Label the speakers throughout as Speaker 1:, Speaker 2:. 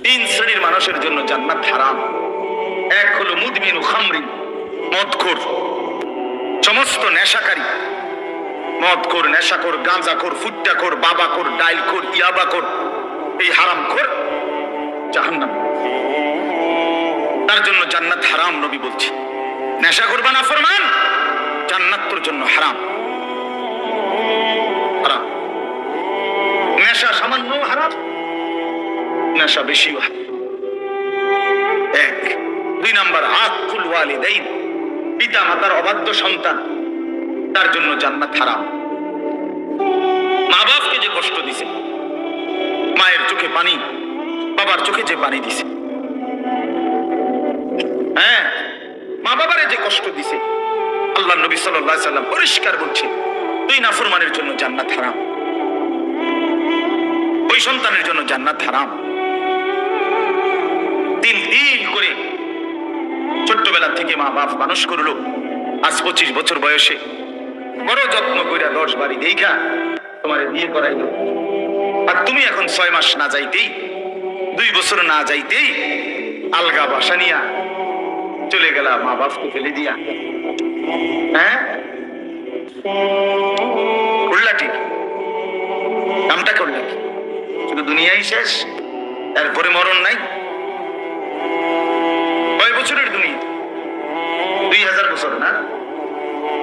Speaker 1: তিন শ্রেণীর মানুষের জন্য জান্নাত হারাম। এক হলো মুদমিনু খামরিন, মদখোর, সমস্ত নেশাকারী, মদখোর, নেশাখোর, গাঁজাখোর, ফুট্টাখোর, বাবাখোর, ডাইলখোর, ইয়াবাখোর, এই হারামখোর জাহান্নামী, তার জন্য জান্নাত হারাম। নবী বলছে নেশা করবা না ফরমান, জান্নাত তোর জন্য হারাম। হারাম, নেশা সামান্য হারাম, নেশা বেশিও হারাম। এক। দুই নাম্বার আকুল ওয়ালিদাইন, পিতা মাতার অবাধ্য সন্তান, তার জন্য জান্নাত হারাম। মা বাপকে যে কষ্ট দিছে, মায়ের চোখে পানি, বাবার চোখে যে পানি দিছে, হ্যাঁ, মা বাবারে যে কষ্ট দিছে, আল্লাহ নবী সাল্লাল্লাহু আলাইহি সাল্লাম পরিষ্কার বলছে তুই নাফরমানের জন্য জান্নাত হারাম, ওই সন্তানের জন্য জান্নাত হারাম। তিন দিন করে ছোট্টবেলা থেকে মা বাপ মানুষ করলো, আজ 25 বছর বয়সে বড় যত্ন কইরা 10 বাড়ি দেখা তোমারে বিয়ে করাইলো, আর তুমি এখন 6 মাস না যাইতেই, 2 বছর না যাইতেই আলগা বাসা নিয়া চলে গেলা মা বাপকে ফেলে দিয়া। হ্যাঁ, করলা ঠিক, কামটা করলা কি? শুধু দুনিয়াই শেষ, এরপরে মরণ নাই। কয় বছরের দুনিয়া? 2000 বছর না?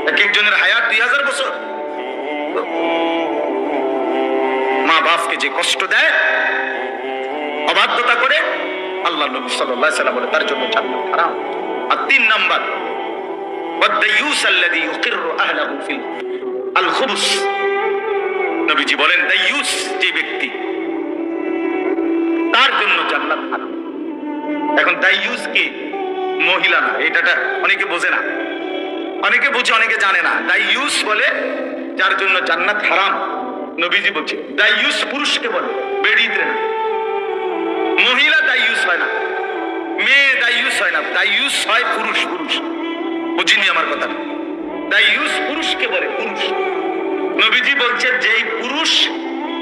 Speaker 1: এক একজনের হায়াত 2000 বছর। মা বাপকে যে কষ্ট দেয়, অবাধ্যতা করে, আল্লাহ নবী সাল্লাল্লাহু আলাইহি সাল্লাম বলে তার জন্য জান্নাত হারাম। আর 3 নাম্বার ওয়াদ-দায়ুস আল্লাযী ইউকিররু আহলাহু ফিল আল-খুবুস, নবীজি বলেন দায়ুস যে ব্যক্তি, তার জন্য জান্নাত হারাম। এখন দায়ুস কি? মহিলা না, এটা অনেকে বোঝে না, অনেকে বুঝে অনেকে জানে না। দায়ুস বলে যার জন্য জান্নাত হারাম। নবীজি বলছে দায়ুস পুরুষকে বলে, বেড়িতে না। মহিলা দায়ুস হয় না, মেয়ে দায়ুস হয় না, দায়ুস হয় পুরুষ। পুরুষ বুঝিনি আমার কথা? দায়ুস পুরুষকে বলে, পুরুষ। নবীজি বলছে যেই পুরুষ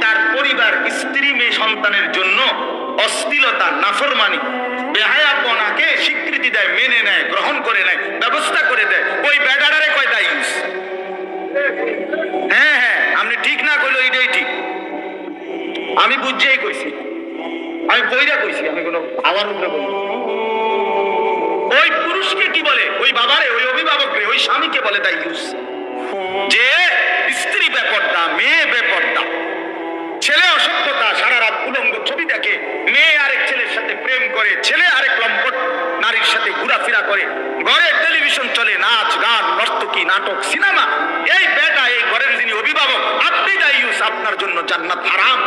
Speaker 1: তার পরিবার, স্ত্রী, মেয়ে, সন্তানের জন্য অশ্লীলতা, নাফরমানি, বেহায়াপনাকে স্বীকৃতি দেয়, মেনে নেয়, গ্রহণ করে নেয়, ব্যবস্থা করে দেয়, ওই বেডারারে কয় দায়ুস। হ্যাঁ হ্যাঁ, আপনি ঠিক না কইলো এটাই ঠিক, আমি বুঝছেই কইছি, আমি বইরা কইছি, আমি কোনো ভাবার উপরে বলি। ওই পুরুষকে কি বলে? ওই বাবারে, ওই অভিভাবকরে, ওই স্বামীকে বলে দায়ুস। যে স্ত্রী বেপর্দা, মেয়ে বেপর্দা, ছেলে অসভ্যতা, সারা রাত উলঙ্গ ছবি দেখে, মেয়ে আরেক ছেলের সাথে প্রেম করে, ছেলে আরেক লম্পট নারীর সাথে ঘোরাফেরা করে, ঘরে টেলিভিশন চলে, নাচ গান, নর্তকী, নাটক, সিনেমা, এই বেটা, এই ঘরের যিনি অভিভাবক, আপনি দায়ুস, আপনার জন্য জান্নাত হারাম।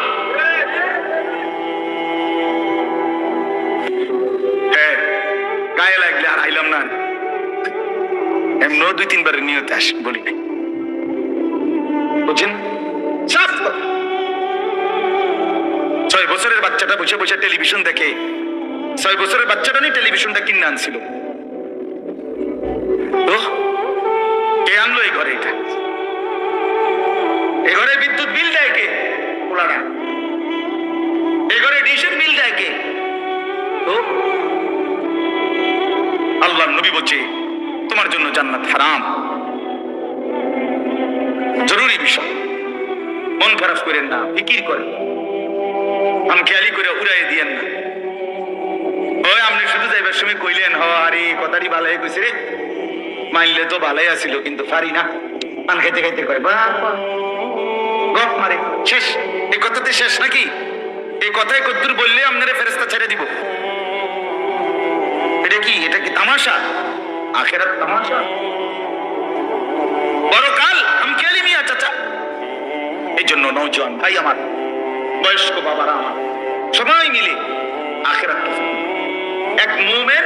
Speaker 1: হ্যাঁ, গায়ে লাগলে আর আইলাম না, এমন 2-3 বার নিয়তে আস বলি নাই, বুঝছেন? 6 বছরের বাচ্চাটা বসে বসে টেলিভিশন দেখে, 6 বছরের বাচ্চাটা নিয়ে টেলিভিশনটা কিনে আনছিল, তো কে আনলো এই ঘরে? এটা এই ঘরে বিদ্যুৎ বিল দেয় কে? ওরা না। এই ঘরে ডিশের বিল দেয় কে? তো আল্লাহ নবী বলছে তোমার জন্য জান্নাত হারাম। জরুরি বিষয়, মন খারাপ করেন না, ফিকির করেন, খেয়ালি করে উড়াই দিয়েন না। ওই আপনি শুধু যাইবার সময় কইলেন, হ আরে কথাটি ভালাই কইছে রে, মাইনলে তো ভালাই আছিল, কিন্তু পারি না, পান খাইতে খাইতে কয় গপ মারে, শেষ। এই কথাতে শেষ নাকি? এই কথায় কদ্দুর বললে আপনারা ফেরেশতা ছেড়ে দিব? এটা কি? এটা কি তামাশা? আখিরাত তামাশা, পরকাল আমখেয়ালি মিয়া চাচা। এই জন্য নওজোয়ান ভাই আমার, বয়স্ক বাবারা আমার, সবাই মিলে আখিরাত, এক মুমিন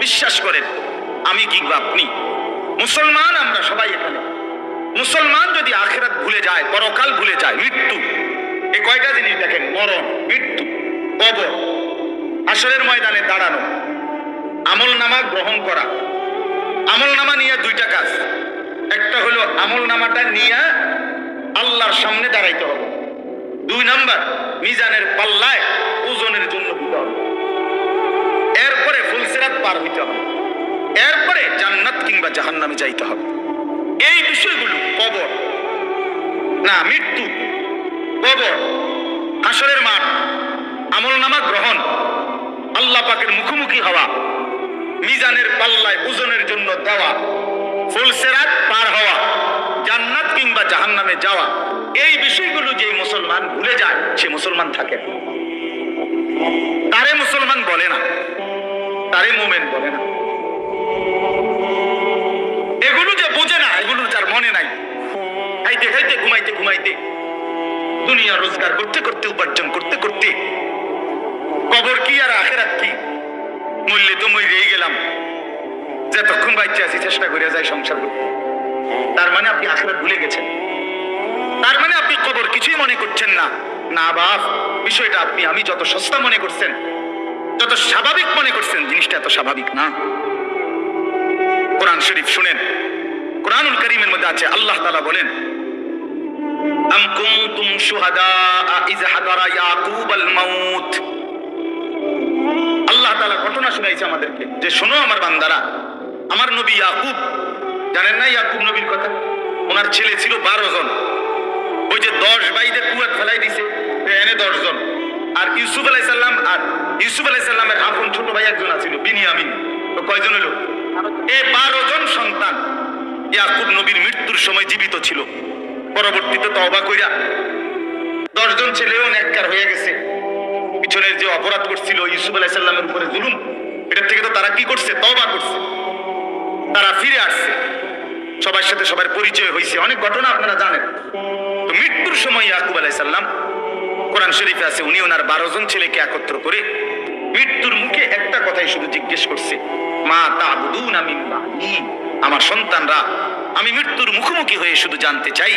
Speaker 1: বিশ্বাস করেন, আমি কিংবা আপনি মুসলমান, আমরা সবাই এখানে মুসলমান, যদি আখিরাত ভুলে যায়, পরকাল ভুলে যায়, মৃত্যু, এই কয়টা জিনিস দেখেন, মরণ, মৃত্যু, কবর, হাসরের ময়দানে দাঁড়ানো, আমল নামা গ্রহণ করা। আমল নামা নিয়ে 2টা কাজ, একটা হলো আমল নামাটা নিয়ে আল্লাহর সামনে দাঁড়াইতে হবে, 2 নাম্বার মিজানের পাল্লায় ওজনের জন্য দিতে হবে। যাইতে হবে। এই বিষয়গুলো, কবর না, মৃত্যু, কবর, হাসরের মাঠ, আমলনামা গ্রহণ, আল্লাহ পাকের মুখোমুখি হওয়া, মিজানের পাল্লায় ওজনের জন্য দেওয়া, ফুলসেরাত পার হওয়া, জান্নাত কিংবা জাহান্নামে যাওয়া, এই বিষয়গুলো যে মুসলমান ভুলে যায় সে মুসলমান থাকে না। তারে মুসলমান বলে না, তারে মুমিন বলে না। এগুলো যে বোঝে না, এগুলো যার মনে নাই, খাইতে খাইতে ঘুমাইতে ঘুমাইতে দুনিয়া রোজগার করতে করতে উপার্জন করতে করতে কবর কি আর আখিরাত কি, মরলে তো মরেই গেলাম, যতক্ষণ বাচ্চা আছি চেষ্টা করে যায় সংসার করতে। তার মানে আপনি আখিরাত ভুলে গেছেন, তার মানে আপনি কবর কিছুই মনে করছেন না। না বাপ, বিষয়টা আপনি আমি যত সস্তা মনে করছেন, যত স্বাভাবিক মনে করছেন, জিনিসটা এত স্বাভাবিক না। কোরআন শরীফ শুনেন, কোরআনুল কারীমের মধ্যে আছে আল্লাহ তাআলা বলেন, আম কুনতুম শুহাদা ইয হাদারা ইয়াকুবাল মাউত। আল্লাহ তাআলা ঘটনা শুনাইছে আমাদেরকে যে শোনো আমার বান্দারা, আমার নবী ইয়াকুব, জানেন না ইয়াকুব নবীর কথা? ওনার ছেলে ছিল 12 জন। ওই যে 10 ভাইদের কুয়াত ফেলাই দিছে, এনে 10 জন। আর ইউসুফ আলাইহিস সালামের আপন ছোট ভাই একজন ছিল, বিনিয়ামিন। তো কয়জন হলো? এই 12 জন সন্তান ইয়াকুব নবীর মৃত্যুর সময় জীবিত ছিল। পরবর্তীতে তওবা কইরা 10 জন ছেলেও নেককার হয়ে গেছে। পিছনের যে অপরাধ করছিল ইউসুফ আলাইহিস সালামের উপরে জুলুম, এটার থেকে তো তারা কি করছে? তওবা করছে, তারা ফিরে আসছে, সবার সাথে সবার পরিচয় হয়েছে, অনেক ঘটনা আপনারা জানেন। তো মৃত্যুর সময় ইয়াকুব আলাইহিস সালাম, কোরআন শরীফে আছে, উনি ওনার 12 জন ছেলেকে একত্র করে মৃত্যুর মুখে একটা কথাই শুধু জিজ্ঞেস করছে, মা তা'বুদুনা মিন বা'দি। আমার সন্তানরা, আমি মৃত্যুর মুখোমুখি হয়ে শুধু জানতে চাই,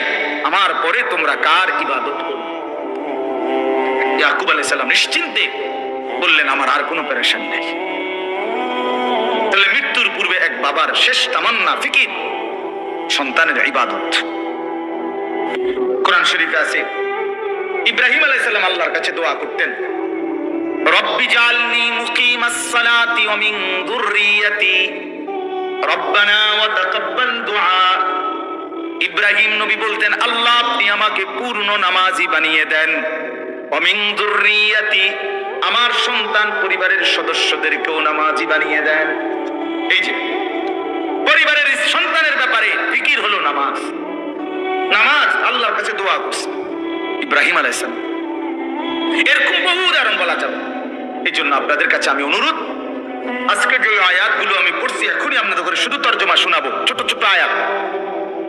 Speaker 1: আমার পরে তোমরা কার ইবাদত করবে? ইয়াকুব আলাইহিস সালাম নিশ্চিন্তে বললেন, আমার আর কোনো পেরেশানি নেই। তাহলে মৃত্যুর পূর্বে এক বাবার শেষ তামান্না, ফিকির সন্তানের ইবাদত। কোরআন শরীফে আছে ইব্রাহিম আলাইহিস সালাম আল্লাহর কাছে দোয়া করতেন, রব্বি জাআলনি মুকিমাস সালাতি ওয়া মিন যুররিয়াতি রব্বানা ওয়া তাকাব্বাল দুআ। ইব্রাহিম নবী বলতেন, আল্লাহ আপনি আমাকে পূর্ণ নামাজি বানিয়ে দেন, ওয়া মিন যুররিয়াতি, আমার সন্তান পরিবারের সদস্যদেরকেও নামাজি বানিয়ে দেন। এই যে পরিবারের সন্তানের ব্যাপারে ফিকির হলো নামাজ। নামাজ আল্লাহর কাছে দোয়া করছে ইব্রাহিম আলাইহিস সালাম। এরকম বহু উদাহরণ বলা যাবে। এই জন্য আপনাদের কাছে আমি অনুরোধ, আজকে যে আয়াতগুলো আমি পড়ছি এখনই আপনাদের করে শুধু তর্জমা শোনাবো, ছোট ছোট আয়াত,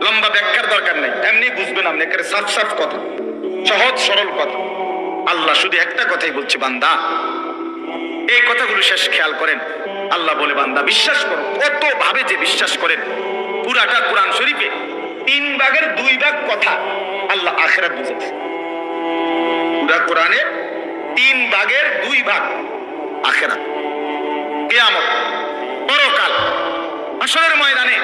Speaker 1: লম্বা ব্যাখ্যার দরকার নেই, এমনি বুঝবেন আপনি, একেবারে সাফ সাফ কথা, সহজ সরল কথা। আল্লাহ শুধু একটা কথাই বলছে, বান্দা এই কথাগুলো শেষ খেয়াল করেন। আল্লাহ বলে, বান্দা বিশ্বাস করো। কত ভাবে যে বিশ্বাস করেন। পুরাটা কোরআন শরীফে 3 ভাগের 2 ভাগ কথা আল্লাহ আখিরাত বুঝাচ্ছে। পুরা কোরআনে 3 ভাগের 2 ভাগ আখিরাত, কিয়ামত, পরকাল, হাসরের ময়দানে।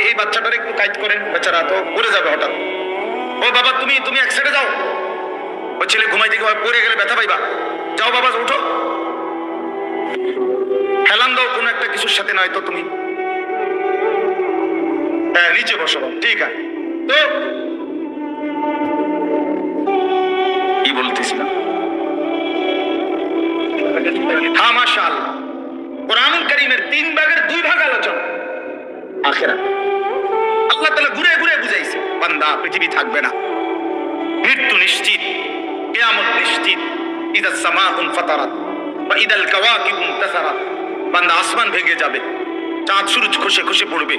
Speaker 1: এই বাচ্চাটার একটু কাইট করেন, বেচারা তো পড়ে যাবে হঠাৎ। ও বাবা, তুমি এক সাইডে যাও, ওই ছেলে ঘুমাইতে গিয়ে পড়ে গেলে ব্যথা পাইবা, যাও বাবা উঠো, হেলান দাও কোনো একটা কিছুর সাথে, নয় তো তুমি নিচে বসো। ঠিক আছে, তো কি বলতেছিলাম? হ্যাঁ, মাশাআল্লাহ, কোরআনুল কারীমের 3 ভাগের 2 ভাগ আলোচনা আখিরাত। আল্লাহ তাআলা ঘুরে ঘুরে বুঝাইছে, বান্দা পৃথিবী থাকবে না, মৃত্যু নিশ্চিত, কিয়ামত নিশ্চিত, ইদাস সামাউন ফাতারাত ওয়া ইদাল কাওয়াকিবু ইনতাসারাত। বান্দা আসমান ভেঙে যাবে, চাঁদ সূরজ খসে খসে পড়বে,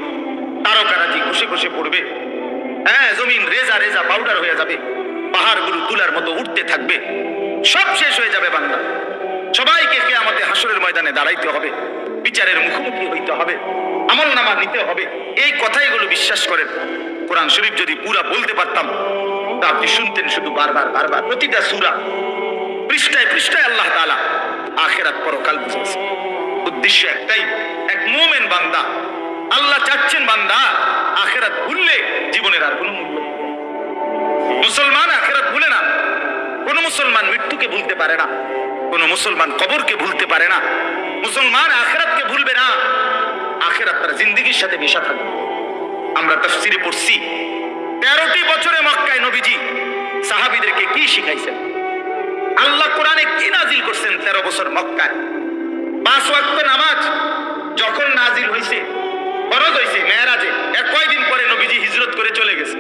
Speaker 1: তারকারাজি খসে খসে পড়বে, জমিন রেজা রেজা পাউডার হয়ে যাবে, পাহাড়গুলো তুলার মতো উঠতে থাকবে, সব শেষ হয়ে যাবে বান্দা। সবাইকে কিয়ামতে হাসরের ময়দানে দাঁড়াইতে হবে, বিচারের মুখোমুখি হইতে হবে, আমলনামা নিতে হবে। এই কথাইগুলো বিশ্বাস করেন। কোরআন শরীফ যদি পুরা বলতে পারতাম তা আপনি শুনতেন শুধু বারবার বারবার, প্রতিটা সূরা পৃষ্ঠায় পৃষ্ঠায় আল্লাহ তাআলা আখিরাত পরকাল বুঝাইছে। উদ্দেশ্য একটাই, এক মুমিন বান্দা, আল্লাহ চাচ্ছেন বান্দা আখিরাত ভুললে জীবনের আর কোনো মূল্য নেই। মুসলমান আখিরাত ভুলে না, কোন মুসলমান মৃত্যুকে ভুলতে পারে না, কোন মুসলমান কবরকে ভুলতে পারে না, মুসলমান আখিরাতকে ভুলবে না। আখিরাত আখিরাত তার জিন্দেগির সাথে মিশা থাকবে। আমরা তাফসীরে পড়ছি 13টি বছরে মক্কায় নবীজি সাহাবীদেরকে কি শিখাইছেন, আল্লাহ কোরআনে কি নাজিল করছেন 13 বছর মক্কায়। 5 ওয়াক্ত নামাজ যখন নাজিল হইছে, ফরজ হইছে মেরাজে, এর কয়দিন পরে নবীজি হিজরত করে চলে গেছে।